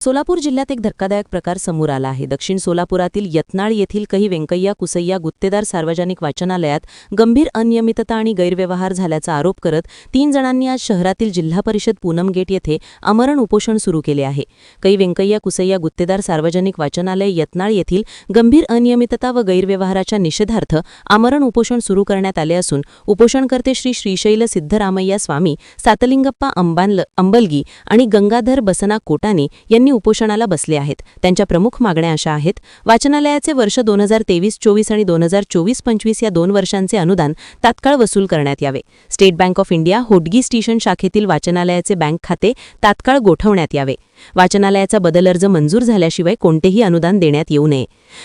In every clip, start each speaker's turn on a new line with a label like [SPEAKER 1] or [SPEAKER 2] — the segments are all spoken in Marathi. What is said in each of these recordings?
[SPEAKER 1] सोलापूर जिल्ह्यात एक धक्कादायक प्रकार समोर आला आहे। दक्षिण सोलापुरातील यत्नाळ येथील काही व्यंकय्या कुसय्या गुत्तेदार सार्वजनिक वाचनालयात गंभीर अनियमितता आणि गैरव्यवहार झाल्याचा आरोप करत 3 जणांनी आज शहरातील जिल्हा परिषद पूनम गेट येथे आमरण उपोषण सुरू केले आहे। काही व्यंकय्या कुसय्या गुत्तेदार सार्वजनिक वाचनालय यत्नाळ येथील गंभीर अनियमितता व गैरव्यवहाराच्या निषेधार्थ आमरण उपोषण सुरू करण्यात आले असून उपोषणकर्ते श्री श्रीशैल सिद्धरामय्या स्वामी, सातलिंगप्पा अंबलगी आणि गंगाधर बसना कोटानी यांनी उपोषणाला बसले आहेत। त्यांच्या प्रमुख मागण्या अशा आहेत: वाचनालयाचे वर्ष 2023-24 आणि 2024-25 या 2 वर्षांचे अनुदान तात्काळ वसूल करण्यात यावे। State bank of India Hodgi station शाखेतील वाचनालयाचे बँक खाते तात्काळ गोठवण्यात यावे। वाचनालयाचा बदल अर्ज मंजूर झाल्याशिवाय कोणतेही अनुदान देण्यात येऊ नये।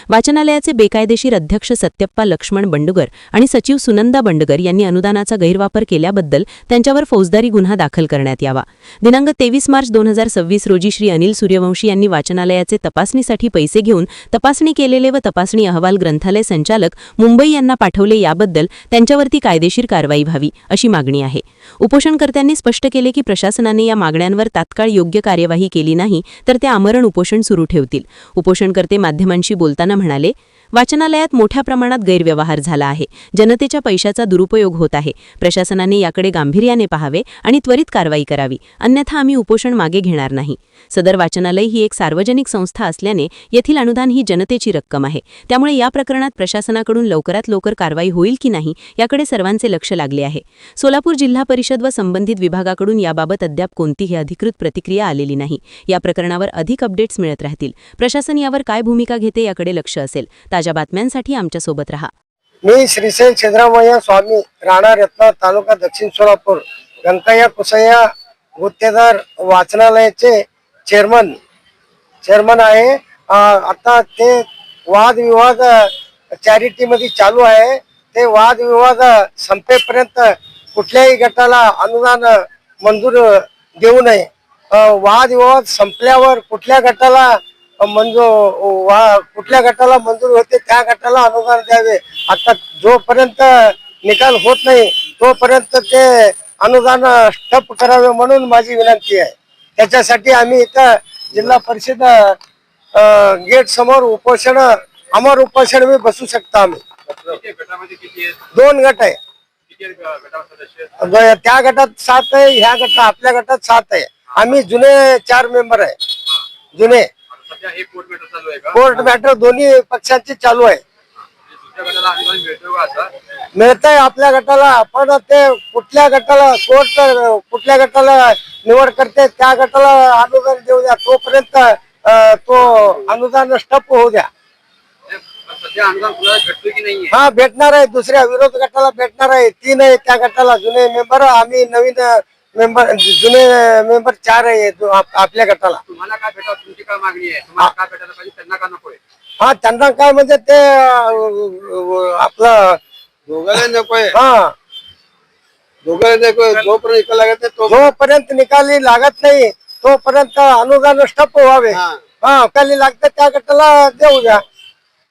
[SPEAKER 1] वाचनालयाचे बेकायदेशीर अध्यक्ष सत्यप्पा लक्ष्मण बंडगर आणि सचिव सुनंदा बंडगर यांनी अनुदानाचा गैरवापर केल्याबद्दल त्यांच्यावर फौजदारी गुन्हा दाखल करण्यात यावा। दिनांक 23 मार्च 2026 रोजी श्री अनिल सूर्यवंशी यांनी वाचनालयाचे तपासणीसाठी पैसे घेऊन तपासणी केलेले व तपासणी अहवाल ग्रंथालय संचालक मुंबई यांना पाठवले, याबद्दल त्यांच्यावरती कायदेशीर कारवाई व्हावी अशी मागणी आहे। उपोषणकर्त्यांनी स्पष्ट केले की प्रशासनाने या मागण्यांवर तात्काळ योग्य कार्यवाही केली नाही तर ते आमरण उपोषण सुरू ठेवतील। उपोषणकर्ते माध्यमांशी बोलताना म्हणाले, वाचनालयात मोठ्या प्रमाणात गैरव्यवहार झाला आहे। जनतेच्या पैशाचा दुरुपयोग होत आहे। प्रशासनाने याकडे गांभीर्याने पाहावे आणि त्वरित कारवाई करावी, अन्यथा आम्ही उपोषण मागे घेणार नाही। सदर वाचनालय ही एक सार्वजनिक संस्था असल्याने येथील अनुदान ही जनतेची रक्कम आहे। त्यामुळे या प्रकरणात प्रशासनाकडून लवकरात लवकर कारवाई होईल की नाही याकडे सर्वांचे लक्ष लागले आहे। सोलापूर जिल्हा परिषद व संबंधित विभागाकडून याबाबत अद्याप कोणतीही अधिकृत प्रतिक्रिया आलेली नाही। या प्रकरणावर अधिक अपडेट्स मिळत राहतील। प्रशासन यावर काय भूमिका घेते याकडे लक्ष असेल। ताज्या बातम्यांसाठी आमच्या सोबत रहा।
[SPEAKER 2] मी श्रीशैल सिद्धरामय्या स्वामी, राहणार यत्नाळ, तालुका दक्षिण सोलापूर, व्यंकय्या कुसय्या गुत्तेदार वाचनालयाचे चेअरमन आहे। आता ते वादविवाद चॅरिटी मध्ये चालू आहे। ते वादविवाद संपेपर्यंत कुठल्याही गटाला अनुदान मंजूर देऊ नये। वादविवाद संपल्यावर कुठल्या गटाला मंजूर होते त्या गटाला अनुदान द्यावे। आता जोपर्यंत निकाल होत नाही तोपर्यंत ते अनुदान स्टॉप करावे म्हणून माझी विनंती आहे। त्याच्यासाठी आम्ही इथं जिल्हा परिषद गेट समोर अमर उपोषण मी बसू शकता। आम्ही 2 गट आहे। त्या गटात 7 आहे, ह्या गटात आपल्या गटात 7 आहे। आम्ही जुने 4 मेंबर आहे। जुने कोर्ट मॅटर दोन्ही पक्षांची चालू आहे। मिळतंय आपल्या गटाला, पण ते कुठल्या गटाला कोर्ट कुठल्या गटाला निवड करते त्या गटाला अनुदान देऊ द्या। तोपर्यंत तो अनुदान स्टॉप होऊ द्या। हा, भेटणार आहे। दुसऱ्या विरोध गटाला भेटणार आहे। 3 आहे त्या गटाला जुने मेंबर, आम्ही नवीन मेंबर, जुने मेंबर 4 आहे आपल्या गटाला।
[SPEAKER 3] तुम्हाला काय भेटावं, तुमची काय मागणी आहे? तुम्हाला काय भेटायला पाहिजे, त्यांना का नकोय?
[SPEAKER 2] हा, त्यांना काय म्हणजे ते आपलं
[SPEAKER 3] दोघांना नकोय।
[SPEAKER 2] हा,
[SPEAKER 3] दोघांना नकोय।
[SPEAKER 2] जोपर्यंत निकाली लागत नाही तोपर्यंत अनुदान स्टॉप व्हावे। हा, निकाली लागतं त्या गटाला देऊ द्या।